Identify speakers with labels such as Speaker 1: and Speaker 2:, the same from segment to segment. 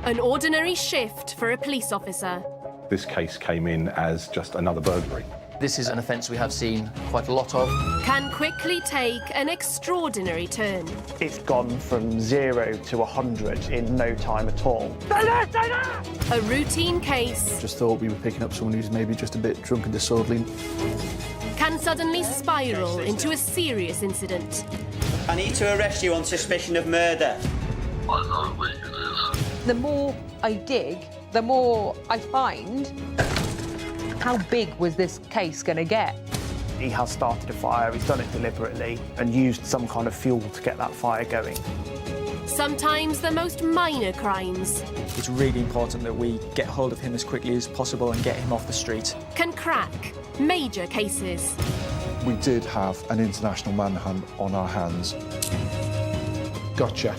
Speaker 1: An ordinary shift for a police officer.
Speaker 2: This case came in as just another burglary.
Speaker 3: This is an offence we have seen quite a lot of.
Speaker 1: Can quickly take an extraordinary turn.
Speaker 4: It's gone from 0 to 100 in no time at all.
Speaker 1: A routine case
Speaker 3: Just thought we were picking up someone who's maybe just a bit drunk and disorderly.
Speaker 1: can suddenly spiral into a serious incident.
Speaker 5: I need to arrest you on suspicion of murder.
Speaker 6: The more I dig, the more I find. How big was this case going to get?
Speaker 4: He has started a fire, he's done it deliberately and used some kind of fuel to get that fire going.
Speaker 1: Sometimes the most minor crimes
Speaker 7: It's really important that we get hold of him as quickly as possible and get him off the street.
Speaker 1: can crack major cases.
Speaker 8: We did have an international manhunt on our hands. Gotcha.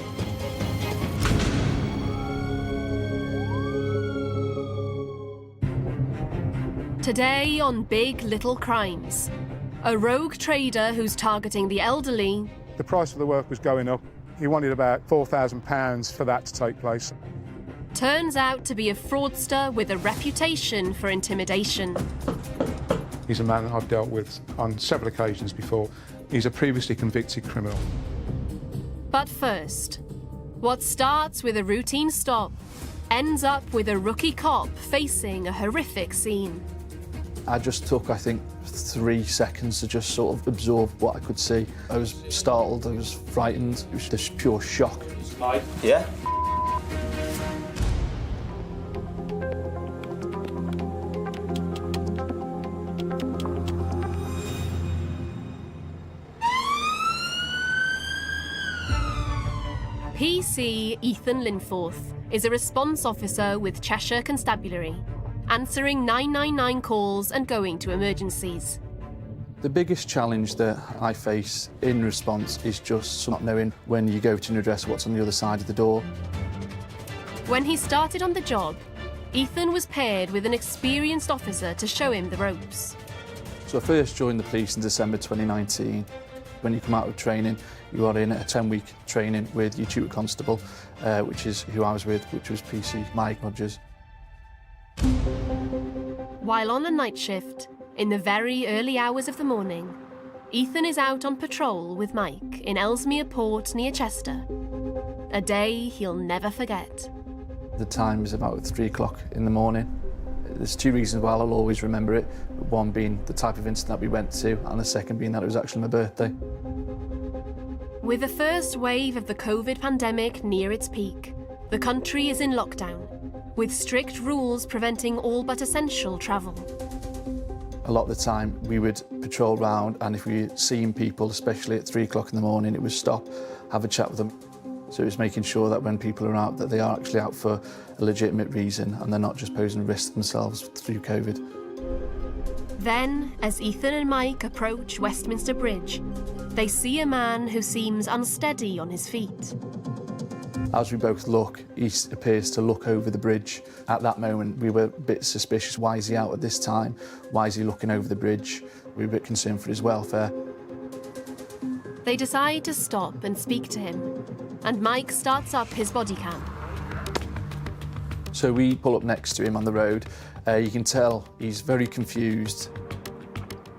Speaker 1: Today on Big Little Crimes, a rogue trader who's targeting the elderly
Speaker 9: The price of the work was going up. He wanted about £4,000 for that to take place.
Speaker 1: turns out to be a fraudster with a reputation for intimidation.
Speaker 9: He's a man I've dealt with on several occasions before. He's a previously convicted criminal.
Speaker 1: But first, what starts with a routine stop ends up with a rookie cop facing a horrific scene.
Speaker 3: I just took, I think, 3 seconds to just sort of absorb what I could see. I was startled, I was frightened, it was just pure shock.
Speaker 5: Yeah?
Speaker 1: PC Ethan Linforth is a response officer with Cheshire Constabulary, answering 999 calls and going to emergencies.
Speaker 3: The biggest challenge that I face in response is just not knowing when you go to an address what's on the other side of the door.
Speaker 1: When he started on the job, Ethan was paired with an experienced officer to show him the ropes.
Speaker 3: So I first joined the police in December 2019. When you come out of training, you are in a 10-week training with your tutor constable, which is who I was with, which was PC Mike Rogers.
Speaker 1: While on a night shift, in the very early hours of the morning, Ethan is out on patrol with Mike in Ellesmere Port near Chester. A day he'll never forget.
Speaker 3: The time is about 3 o'clock in the morning. There's 2 reasons why I'll always remember it. One being the type of incident that we went to, and the second being that it was actually my birthday.
Speaker 1: With the first wave of the COVID pandemic near its peak, the country is in lockdown, with strict rules preventing all but essential travel.
Speaker 3: A lot of the time we would patrol round, and if we were seeing people, especially at 3 o'clock in the morning, it was stop, have a chat with them. So it was making sure that when people are out, that they are actually out for a legitimate reason and they're not just posing a risk to themselves through COVID.
Speaker 1: Then, as Ethan and Mike approach Westminster Bridge, they see a man who seems unsteady on his feet.
Speaker 3: As we both look, he appears to look over the bridge. At that moment, we were a bit suspicious. Why is he out at this time? Why is he looking over the bridge? We were a bit concerned for his welfare.
Speaker 1: They decide to stop and speak to him, and Mike starts up his body cam.
Speaker 3: So we pull up next to him on the road. You can tell he's very confused,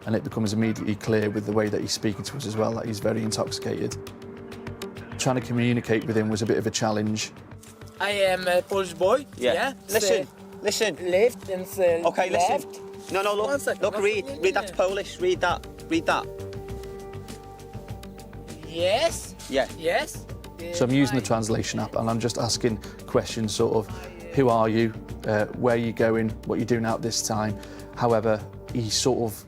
Speaker 3: and it becomes immediately clear with the way that he's speaking to us as well that he's very intoxicated. Trying to communicate with him was a bit of a challenge.
Speaker 10: I am a Polish boy.
Speaker 5: Yeah. Listen.
Speaker 10: Left and say
Speaker 5: Okay,
Speaker 10: left.
Speaker 5: listen. No, look.
Speaker 10: One second,
Speaker 5: Look,
Speaker 10: one
Speaker 5: read.
Speaker 10: second.
Speaker 5: Read that's Polish. Read that.
Speaker 10: Yes.
Speaker 5: Yeah.
Speaker 10: Yes.
Speaker 3: So I'm using the translation app and I'm just asking questions sort of, who are you, where are you going, what are you doing out this time? However, he's sort of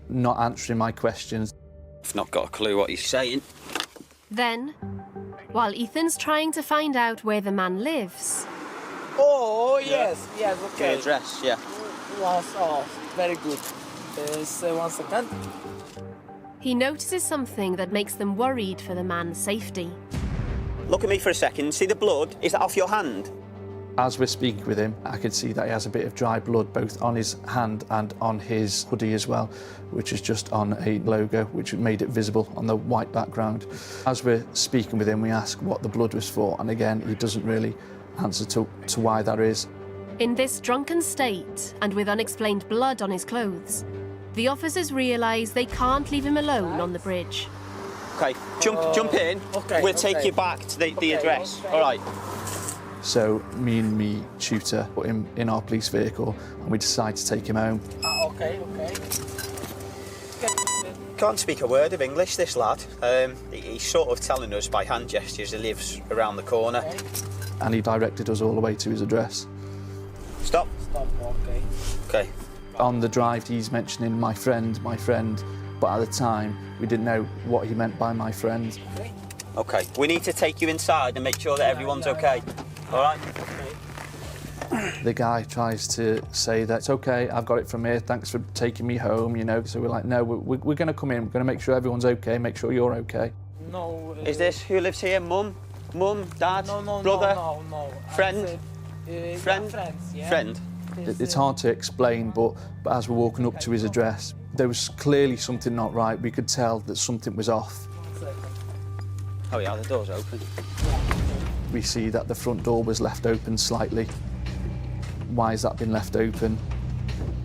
Speaker 3: not answering my questions.
Speaker 5: I've not got a clue what he's saying.
Speaker 1: Then, while Ethan's trying to find out where the man lives,
Speaker 10: Oh, yes. Yes,
Speaker 5: The
Speaker 10: okay.
Speaker 5: address, yeah.
Speaker 10: Very good. So 1 second.
Speaker 1: he notices something that makes them worried for the man's safety.
Speaker 5: Look at me for a second. See the blood? Is that off your hand?
Speaker 3: As we're speaking with him, I could see that he has a bit of dry blood both on his hand and on his hoodie as well, which is just on a logo, which made it visible on the white background. As we're speaking with him, we ask what the blood was for, and again, he doesn't really answer to why that is.
Speaker 1: In this drunken state, and with unexplained blood on his clothes, the officers realise they can't leave him alone on the bridge.
Speaker 5: Okay, jump in.
Speaker 10: Okay,
Speaker 5: We'll take
Speaker 10: okay.
Speaker 5: you back to the
Speaker 10: Okay,
Speaker 5: address.
Speaker 10: okay.
Speaker 5: All right.
Speaker 3: So me and me tutor put him in our police vehicle and we decided to take him home.
Speaker 10: Okay.
Speaker 5: Can't speak a word of English, this lad. He's sort of telling us by hand gestures he lives around the corner.
Speaker 3: And he directed us all the way to his address.
Speaker 5: Stop.
Speaker 10: Stop. Okay.
Speaker 5: Okay.
Speaker 3: On the drive, he's mentioning my friend, but at the time, we didn't know what he meant by my friend.
Speaker 5: Okay. We need to take you inside and make sure that everyone's okay. All right?
Speaker 3: The guy tries to say that, it's okay, I've got it from here, thanks for taking me home, you know. So we're like, no, we're going to come in, we're going to make sure everyone's okay, make sure you're okay.
Speaker 10: No.
Speaker 5: Is this who lives here? Mum, dad,
Speaker 10: No.
Speaker 5: brother,
Speaker 10: No.
Speaker 5: friend? Friend?
Speaker 10: Friends. Yeah.
Speaker 5: friend?
Speaker 3: It's hard to explain, but as we're walking up to his address, there was clearly something not right. We could tell that something was off.
Speaker 5: Oh yeah, the door's open.
Speaker 3: We see that the front door was left open slightly. Why has that been left open?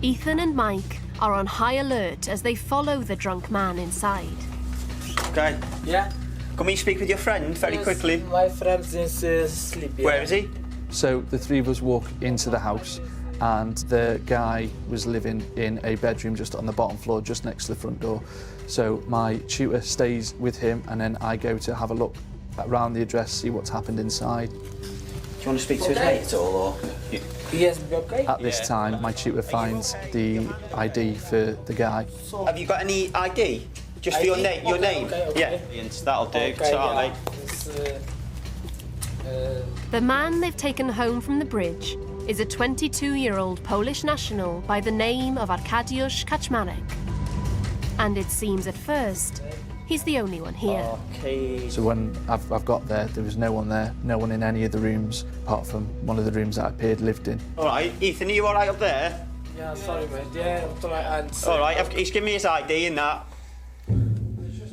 Speaker 1: Ethan and Mike are on high alert as they follow the drunk man inside.
Speaker 5: Okay.
Speaker 10: Yeah.
Speaker 5: Can we speak with your friend very
Speaker 10: Yes,
Speaker 5: quickly?
Speaker 10: My friend is asleep. Yeah.
Speaker 5: Where is he?
Speaker 3: So the three of us walk into the house and the guy was living in a bedroom just on the bottom floor, just next to the front door. So my tutor stays with him and then I go to have a look around the address, see what's happened inside.
Speaker 5: Do you want to speak to his mate at all, or?
Speaker 10: Yes. Okay.
Speaker 3: At this time, my tutor finds the ID for the guy.
Speaker 5: Have you got any ID? Just for your name? Your name?
Speaker 10: Okay.
Speaker 5: Yeah. That'll do.
Speaker 10: Okay.
Speaker 5: Sorry,
Speaker 10: Yeah.
Speaker 5: mate.
Speaker 10: It's,
Speaker 1: The man they've taken home from the bridge is a 22-year-old Polish national by the name of Arkadiusz Kaczmarek. And it seems at first he's the only one here.
Speaker 5: Okay.
Speaker 3: So when I've got there was no one there, no one in any of the rooms, apart from one of the rooms that I appeared lived in.
Speaker 5: All right, Ethan, are you all right up there?
Speaker 10: yeah. Sorry, mate. Yeah.
Speaker 5: All right, he's given me his ID and that.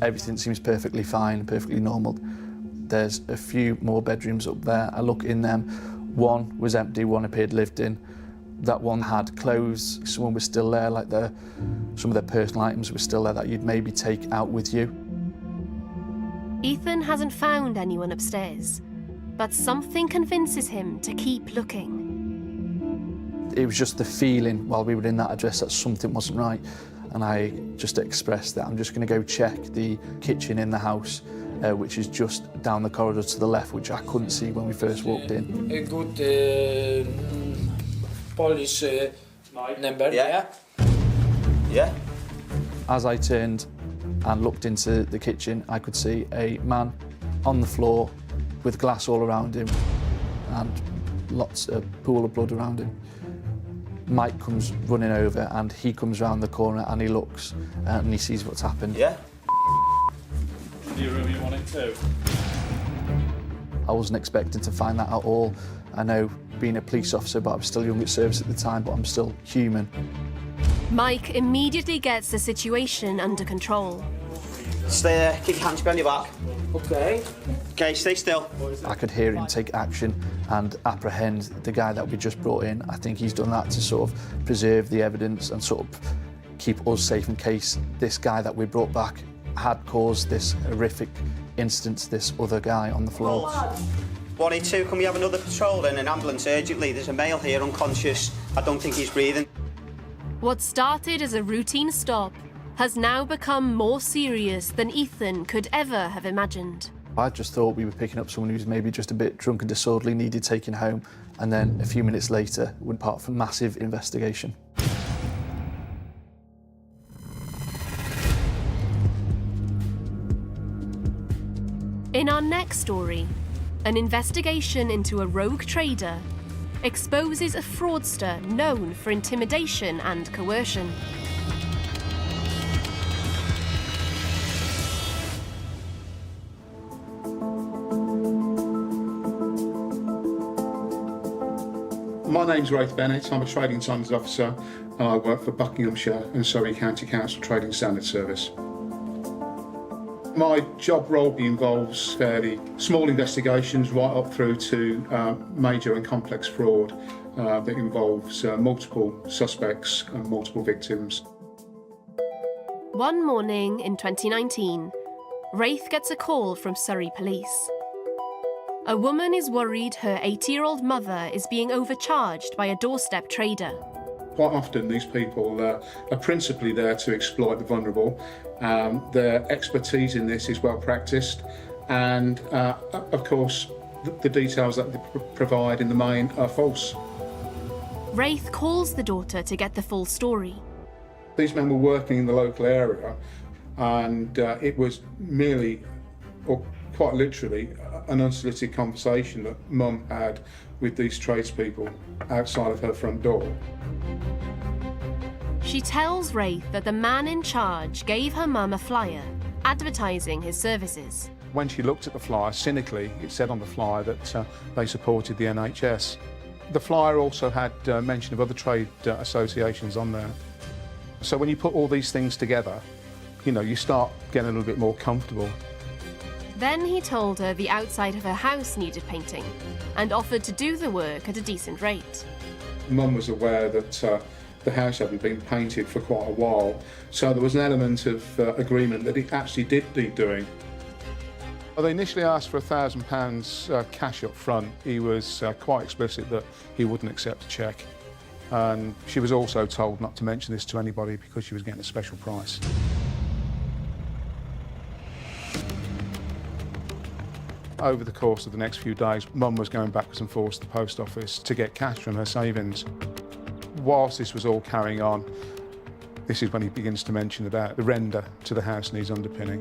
Speaker 3: Everything seems perfectly fine, perfectly normal. There's a few more bedrooms up there. I look in them. One was empty, one appeared lived in. That one had clothes. Someone was still there, like some of their personal items were still there that you'd maybe take out with you.
Speaker 1: Ethan hasn't found anyone upstairs, but something convinces him to keep looking.
Speaker 3: It was just the feeling while we were in that address that something wasn't right. And I just expressed that I'm just going to go check the kitchen in the house, which is just down the corridor to the left, which I couldn't see when we first walked in.
Speaker 10: A good Polish number.
Speaker 5: Yeah. Yeah.
Speaker 3: As I turned and looked into the kitchen, I could see a man on the floor with glass all around him and lots of pool of blood around him. Mike comes running over and he comes round the corner and he looks and he sees what's happened.
Speaker 5: Yeah.
Speaker 11: Your room you want it too?
Speaker 3: I wasn't expecting to find that at all. I know being a police officer, but I was still young at service at the time, but I'm still human.
Speaker 1: Mike immediately gets the situation under control.
Speaker 5: Stay there. Keep your hands behind your back.
Speaker 10: Okay.
Speaker 5: Okay, stay still.
Speaker 3: I could hear him take action and apprehend the guy that we just brought in. I think he's done that to sort of preserve the evidence and sort of keep us safe in case this guy that we brought back had caused this horrific incident to this other guy on the floor.
Speaker 5: 182, can we have another patrol and an ambulance urgently? There's a male here unconscious. I don't think he's breathing.
Speaker 1: What started as a routine stop has now become more serious than Ethan could ever have imagined.
Speaker 3: I just thought we were picking up someone who's maybe just a bit drunk and disorderly, needed taking home, and then a few minutes later went part of a massive investigation.
Speaker 1: In our next story, an investigation into a rogue trader exposes a fraudster known for intimidation and coercion.
Speaker 9: My name's Rafe Bennett, I'm a Trading Standards Officer and I work for Buckinghamshire and Surrey County Council Trading Standards Service. My job role involves fairly small investigations right up through to major and complex fraud that involves multiple suspects and multiple victims.
Speaker 1: One morning in 2019, Raith gets a call from Surrey Police. A woman is worried her 80-year-old mother is being overcharged by a doorstep trader.
Speaker 9: Quite often these people are principally there to exploit the vulnerable. Their expertise in this is well practiced, and of course the details that they provide in the main are false.
Speaker 1: Raith calls the daughter to get the full story.
Speaker 9: These men were working in the local area, and it was merely, or quite literally, an unsolicited conversation that Mum had with these tradespeople outside of her front door.
Speaker 1: She tells Raith that the man in charge gave her mum a flyer advertising his services.
Speaker 9: When she looked at the flyer, cynically, it said on the flyer that they supported the NHS. The flyer also had mention of other trade associations on there. So when you put all these things together, you know, you start getting a little bit more comfortable.
Speaker 1: Then he told her the outside of her house needed painting and offered to do the work at a decent rate.
Speaker 9: Mum was aware that the house hadn't been painted for quite a while, so there was an element of agreement that it actually did need doing. Well, they initially asked for £1,000 cash up front. He was quite explicit that he wouldn't accept a cheque. And she was also told not to mention this to anybody because she was getting a special price. Over the course of the next few days, Mum was going backwards and forwards to the post office to get cash from her savings. Whilst this was all carrying on, this is when he begins to mention about the render to the house needs underpinning.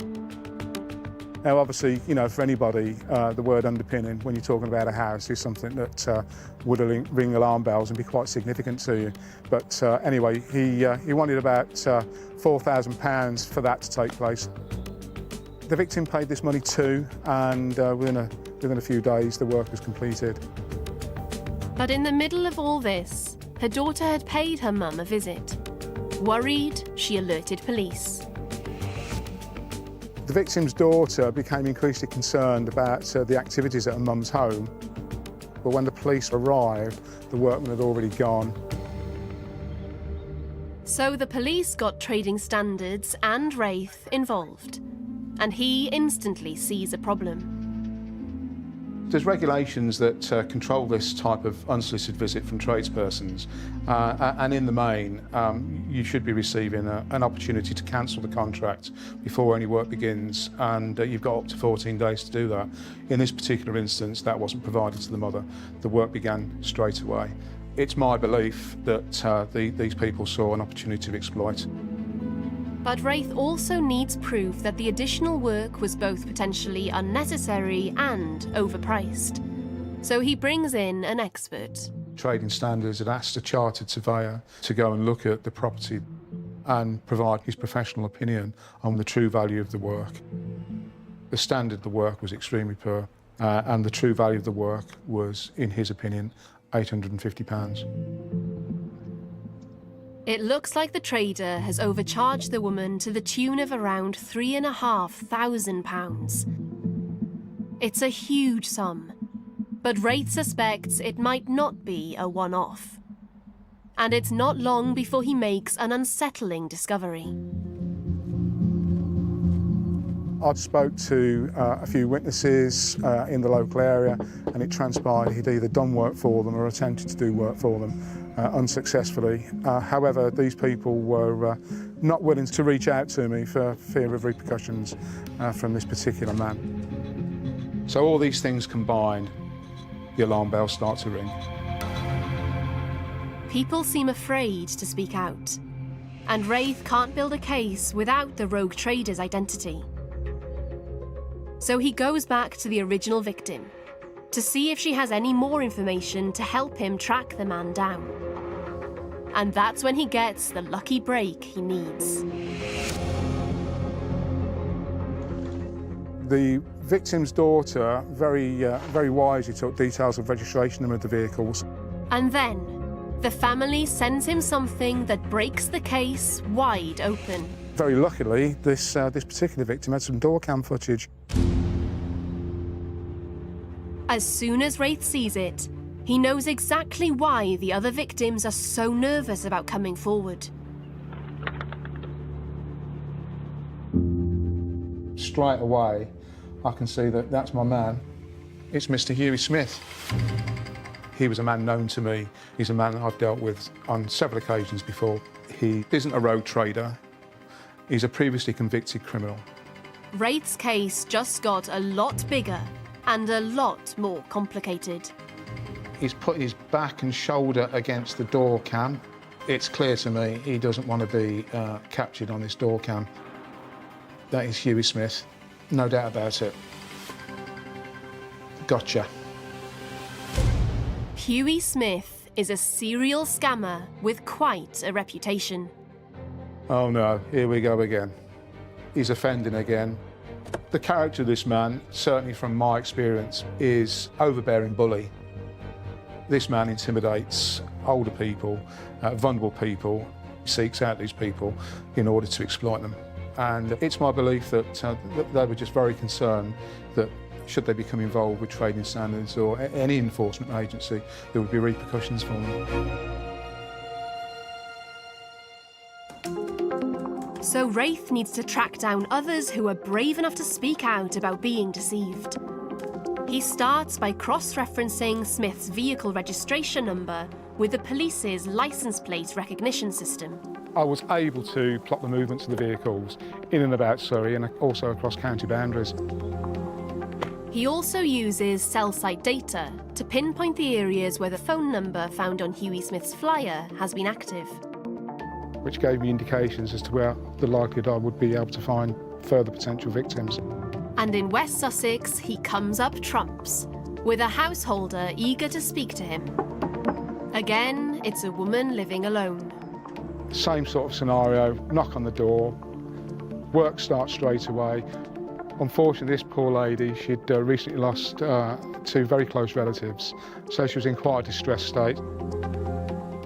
Speaker 9: Now, obviously, you know, for anybody, the word underpinning, when you're talking about a house, is something that would ring alarm bells and be quite significant to you. But anyway, he wanted about £4,000 for that to take place. The victim paid this money too, and within a few days, the work was completed.
Speaker 1: But in the middle of all this, her daughter had paid her mum a visit. Worried, she alerted police.
Speaker 9: The victim's daughter became increasingly concerned about the activities at her mum's home, but when the police arrived, the workman had already gone.
Speaker 1: So the police got Trading Standards and Raith involved, and he instantly sees a problem.
Speaker 9: There's regulations that control this type of unsolicited visit from tradespersons, and in the main, you should be receiving an opportunity to cancel the contract before any work begins, and you've got up to 14 days to do that. In this particular instance, that wasn't provided to the mother. The work began straight away. It's my belief that these people saw an opportunity to exploit.
Speaker 1: But Raith also needs proof that the additional work was both potentially unnecessary and overpriced. So he brings in an expert.
Speaker 9: Trading Standards had asked a chartered surveyor to go and look at the property and provide his professional opinion on the true value of the work. The standard of the work was extremely poor, and the true value of the work was, in his opinion, £850.
Speaker 1: It looks like the trader has overcharged the woman to the tune of around £3,500. It's a huge sum, but Raith suspects it might not be a one-off. And it's not long before he makes an unsettling discovery.
Speaker 9: I spoke to a few witnesses in the local area, and it transpired he'd either done work for them or attempted to do work for them unsuccessfully. However, these people were not willing to reach out to me for fear of repercussions from this particular man. So all these things combined, the alarm bells start to ring.
Speaker 1: People seem afraid to speak out, and Raith can't build a case without the rogue trader's identity. So he goes back to the original victim to see if she has any more information to help him track the man down. And that's when he gets the lucky break he needs.
Speaker 9: The victim's daughter very wisely took details of registration number of the vehicles.
Speaker 1: And then, the family sends him something that breaks the case wide open.
Speaker 9: Very luckily, this particular victim had some door cam footage.
Speaker 1: As soon as Wraith sees it, he knows exactly why the other victims are so nervous about coming forward.
Speaker 9: Straight away, I can see that that's my man. It's Mr. Hughie Smith. He was a man known to me. He's a man I've dealt with on several occasions before. He isn't a rogue trader. He's a previously convicted criminal.
Speaker 1: Wraith's case just got a lot bigger and a lot more complicated.
Speaker 9: He's put his back and shoulder against the door cam. It's clear to me he doesn't want to be captured on this door cam. That is Hughie Smith, no doubt about it. Gotcha.
Speaker 1: Hughie Smith is a serial scammer with quite a reputation.
Speaker 9: Oh no, here we go again. He's offending again. The character of this man, certainly from my experience, is overbearing bully. This man intimidates older people, vulnerable people, seeks out these people in order to exploit them. And it's my belief that they were just very concerned that should they become involved with trading standards or any enforcement agency, there would be repercussions for them.
Speaker 1: So Wraith needs to track down others who are brave enough to speak out about being deceived. He starts by cross-referencing Smith's vehicle registration number with the police's license plate recognition system.
Speaker 9: I was able to plot the movements of the vehicles in and about Surrey and also across county boundaries.
Speaker 1: He also uses cell site data to pinpoint the areas where the phone number found on Hughie Smith's flyer has been active,
Speaker 9: which gave me indications as to where the likelihood I would be able to find further potential victims.
Speaker 1: And in West Sussex, he comes up trumps, with a householder eager to speak to him. Again, it's a woman living alone.
Speaker 9: Same sort of scenario, knock on the door, work starts straight away. Unfortunately, this poor lady, she'd recently lost two very close relatives, so she was in quite a distressed state.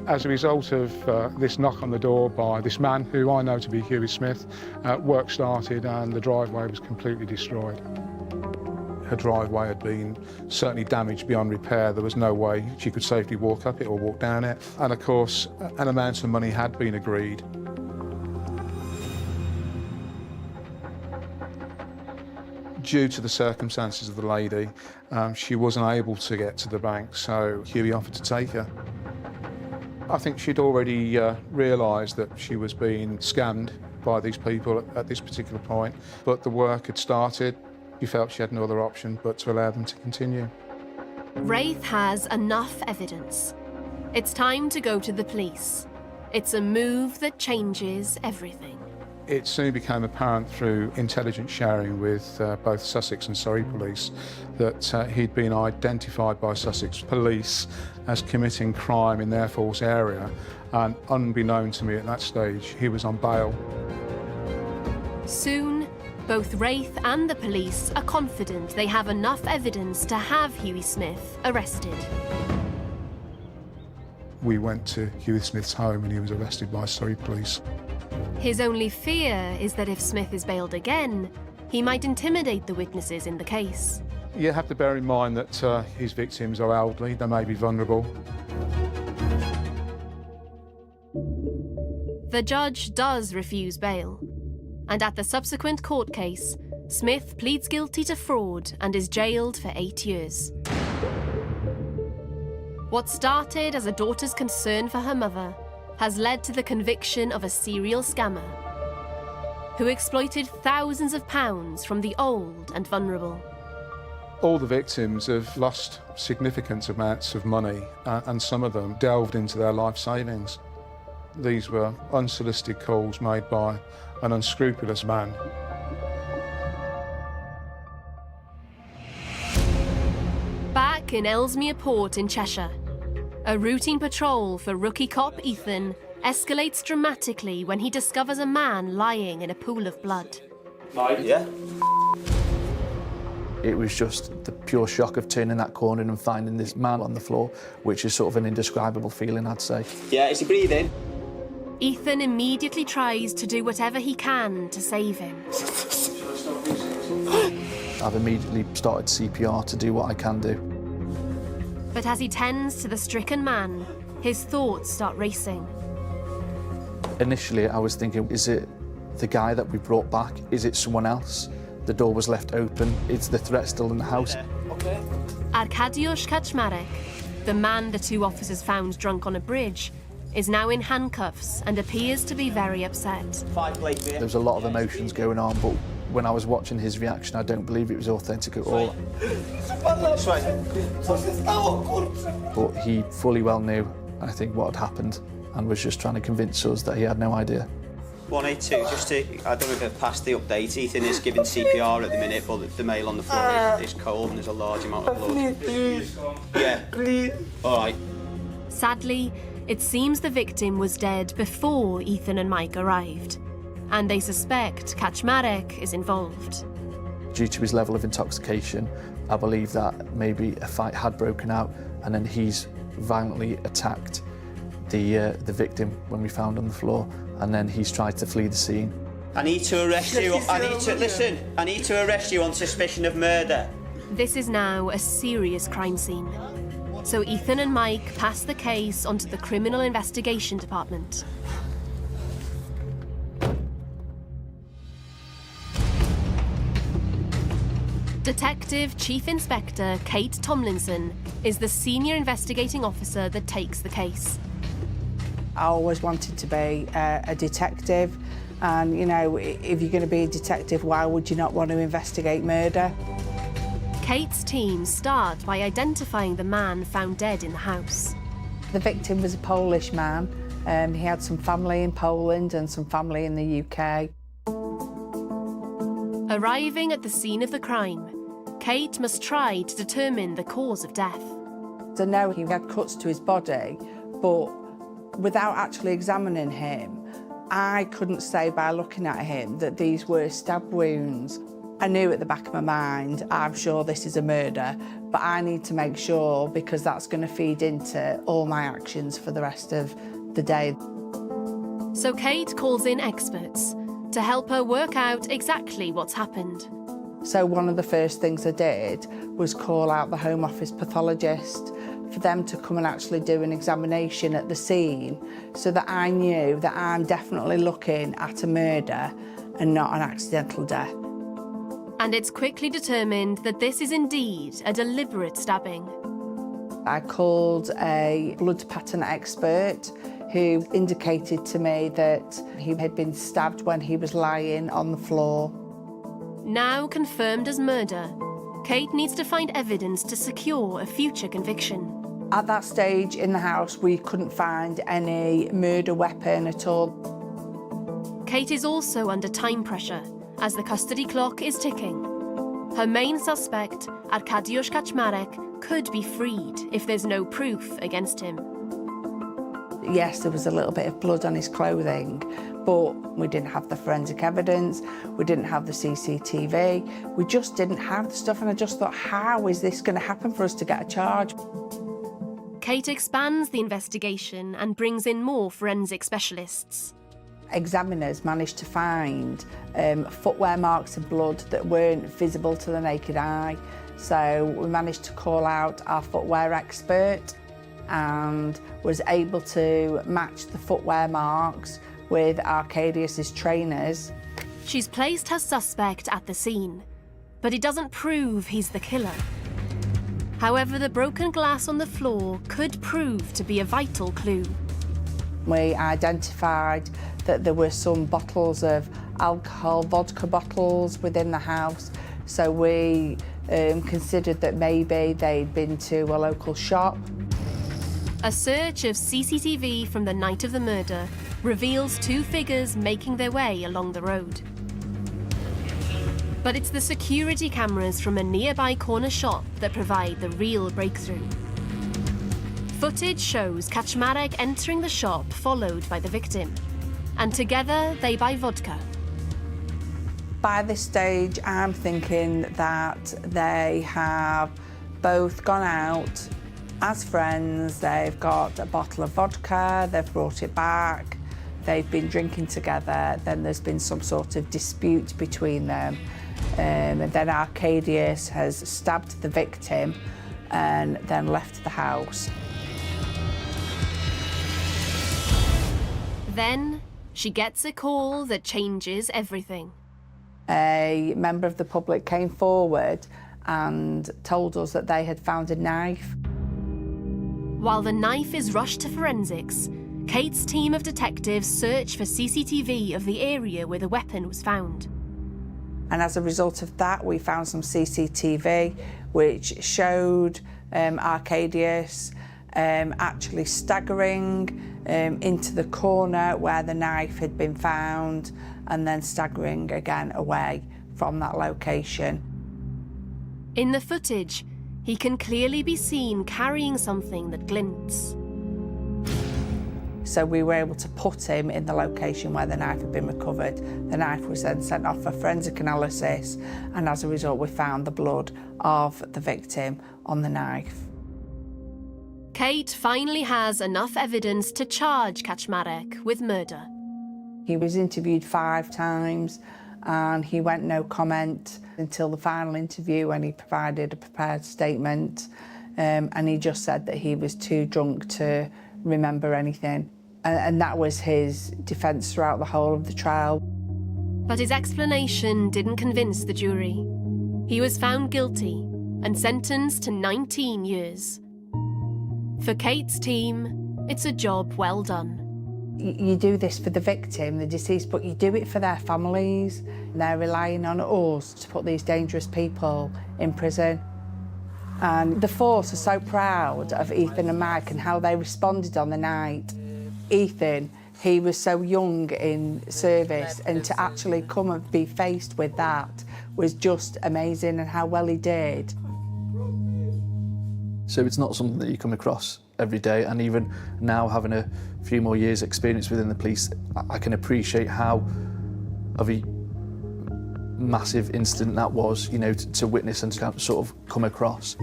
Speaker 9: As a result of this knock on the door by this man, who I know to be Hughie Smith, work started and the driveway was completely destroyed. Her driveway had been certainly damaged beyond repair. There was no way she could safely walk up it or walk down it. And of course, an amount of money had been agreed. Due to the circumstances of the lady, she wasn't able to get to the bank, so Hughie offered to take her. I think she'd already realised that she was being scammed by these people at this particular point, but the work had started. She felt she had no other option but to allow them to continue.
Speaker 1: Wraith has enough evidence. It's time to go to the police. It's a move that changes everything.
Speaker 9: It soon became apparent through intelligence sharing with both Sussex and Surrey police that he'd been identified by Sussex police as committing crime in their force area, and unbeknown to me at that stage, he was on bail.
Speaker 1: Soon, both Wraith and the police are confident they have enough evidence to have Hughie Smith arrested.
Speaker 9: We went to Hughie Smith's home and he was arrested by Surrey police.
Speaker 1: His only fear is that if Smith is bailed again, he might intimidate the witnesses in the case.
Speaker 9: You have to bear in mind that his victims are elderly, they may be vulnerable.
Speaker 1: The judge does refuse bail, and at the subsequent court case, Smith pleads guilty to fraud and is jailed for 8 years. What started as a daughter's concern for her mother has led to the conviction of a serial scammer who exploited thousands of pounds from the old and vulnerable.
Speaker 9: All the victims have lost significant amounts of money, and some of them delved into their life savings. These were unsolicited calls made by an unscrupulous man.
Speaker 1: Back in Ellesmere Port in Cheshire, a routine patrol for rookie cop Ethan escalates dramatically when he discovers a man lying in a pool of blood.
Speaker 5: Yeah.
Speaker 3: It was just the pure shock of turning that corner and finding this man on the floor, which is sort of an indescribable feeling, I'd say.
Speaker 5: Yeah, is he breathing?
Speaker 1: Ethan immediately tries to do whatever he can to save him.
Speaker 3: I've immediately started CPR to do what I can do.
Speaker 1: But as he tends to the stricken man, his thoughts start racing.
Speaker 3: Initially, I was thinking, is it the guy that we brought back? Is it someone else? The door was left open. Is the threat still in the house?
Speaker 1: Arkadiusz Kaczmarek, the man the two officers found drunk on a bridge, is now in handcuffs and appears to be very upset.
Speaker 3: There was a lot of emotions going on, but when I was watching his reaction, I don't believe it was authentic at all. But he fully well knew, I think, what had happened and was just trying to convince us that he had no idea.
Speaker 5: 182, just to, I don't know if I've passed the update, Ethan is giving CPR at the minute, but the male on the floor is cold and there's a large amount of blood.
Speaker 10: Please.
Speaker 5: Yeah.
Speaker 10: Please.
Speaker 5: All right.
Speaker 1: Sadly, it seems the victim was dead before Ethan and Mike arrived, and they suspect Kaczmarek is involved.
Speaker 3: Due to his level of intoxication, I believe that maybe a fight had broken out and then he's violently attacked the victim when we found on the floor, and then he's tried to flee the scene.
Speaker 5: I need to arrest you. I need to arrest you on suspicion of murder.
Speaker 1: This is now a serious crime scene. So Ethan and Mike pass the case onto the Criminal Investigation Department. Detective Chief Inspector Kate Tomlinson is the senior investigating officer that takes the case.
Speaker 12: I always wanted to be a detective, and you know, if you're going to be a detective, why would you not want to investigate murder?
Speaker 1: Kate's team start by identifying the man found dead in the house.
Speaker 12: The victim was a Polish man. He had some family in Poland and some family in the UK.
Speaker 1: Arriving at the scene of the crime, Kate must try to determine the cause of death.
Speaker 12: I know he had cuts to his body, but without actually examining him, I couldn't say by looking at him that these were stab wounds. I knew at the back of my mind, I'm sure this is a murder, but I need to make sure because that's going to feed into all my actions for the rest of the day.
Speaker 1: So Kate calls in experts to help her work out exactly what's happened.
Speaker 12: So one of the first things I did was call out the Home Office pathologist for them to come and actually do an examination at the scene so that I knew that I'm definitely looking at a murder and not an accidental death.
Speaker 1: And it's quickly determined that this is indeed a deliberate stabbing.
Speaker 12: I called a blood pattern expert who indicated to me that he had been stabbed when he was lying on the floor.
Speaker 1: Now confirmed as murder, Kate needs to find evidence to secure a future conviction.
Speaker 12: At that stage in the house, we couldn't find any murder weapon at all.
Speaker 1: Kate is also under time pressure as the custody clock is ticking. Her main suspect, Arkadiusz Kaczmarek, could be freed if there's no proof against him.
Speaker 12: Yes, there was a little bit of blood on his clothing, but we didn't have the forensic evidence, we didn't have the CCTV, we just didn't have the stuff, and I just thought, how is this going to happen for us to get a charge?
Speaker 1: Kate expands the investigation and brings in more forensic specialists.
Speaker 12: Examiners managed to find footwear marks of blood that weren't visible to the naked eye. So we managed to call out our footwear expert and was able to match the footwear marks with Arkadiusz's trainers.
Speaker 1: She's placed her suspect at the scene, but it doesn't prove he's the killer. However, the broken glass on the floor could prove to be a vital clue.
Speaker 12: We identified that there were some bottles of alcohol, vodka bottles within the house, so we considered that maybe they'd been to a local shop.
Speaker 1: A search of CCTV from the night of the murder reveals two figures making their way along the road. But it's the security cameras from a nearby corner shop that provide the real breakthrough. Footage shows Kaczmarek entering the shop, followed by the victim, and together they buy vodka.
Speaker 12: By this stage, I'm thinking that they have both gone out as friends, they've got a bottle of vodka, they've brought it back, they've been drinking together, then there's been some sort of dispute between them. And then Arcadius has stabbed the victim and then left the house.
Speaker 1: Then she gets a call that changes everything.
Speaker 12: A member of the public came forward and told us that they had found a knife.
Speaker 1: While the knife is rushed to forensics, Kate's team of detectives search for CCTV of the area where the weapon was found.
Speaker 12: And as a result of that, we found some CCTV which showed Arcadius actually staggering into the corner where the knife had been found and then staggering again away from that location.
Speaker 1: In the footage, he can clearly be seen carrying something that glints.
Speaker 12: So we were able to put him in the location where the knife had been recovered. The knife was then sent off for forensic analysis, and as a result we found the blood of the victim on the knife.
Speaker 1: Kate finally has enough evidence to charge Kaczmarek with murder.
Speaker 12: He was interviewed 5 times and he went no comment until the final interview when he provided a prepared statement, and he just said that he was too drunk to remember anything. And that was his defence throughout the whole of the trial.
Speaker 1: But his explanation didn't convince the jury. He was found guilty and sentenced to 19 years. For Kate's team, it's a job well done.
Speaker 12: You do this for the victim, the deceased, but you do it for their families. They're relying on us to put these dangerous people in prison. And the force are so proud of Ethan and Mike and how they responded on the night. Ethan, he was so young in service, and to actually come and be faced with that was just amazing, and how well he did.
Speaker 3: So it's not something that you come across every day, and even now, having a few more years' experience within the police, I can appreciate how of a massive incident that was, you know, to witness and to sort of come across.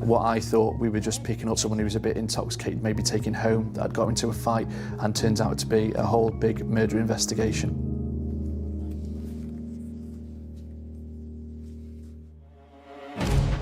Speaker 3: What I thought we were just picking up someone who was a bit intoxicated, maybe taken home, that had got into a fight, and turns out to be a whole big murder investigation.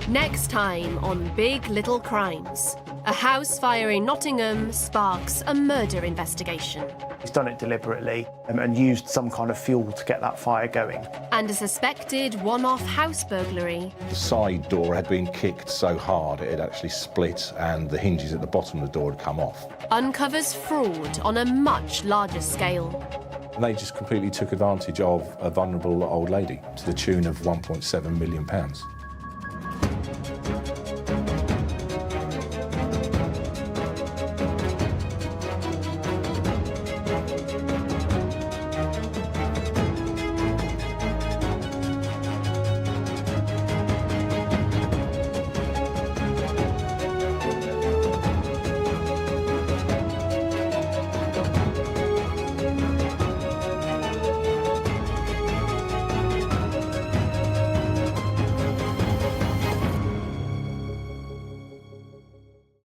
Speaker 1: Next time on Big Little Crimes, a house fire in Nottingham sparks a murder investigation.
Speaker 4: He's done it deliberately and used some kind of fuel to get that fire going.
Speaker 1: And a suspected one-off house burglary.
Speaker 2: The side door had been kicked so hard it had actually split, and the hinges at the bottom of the door had come off.
Speaker 1: Uncovers fraud on a much larger scale.
Speaker 2: And they just completely took advantage of a vulnerable old lady to the tune of £1.7 million.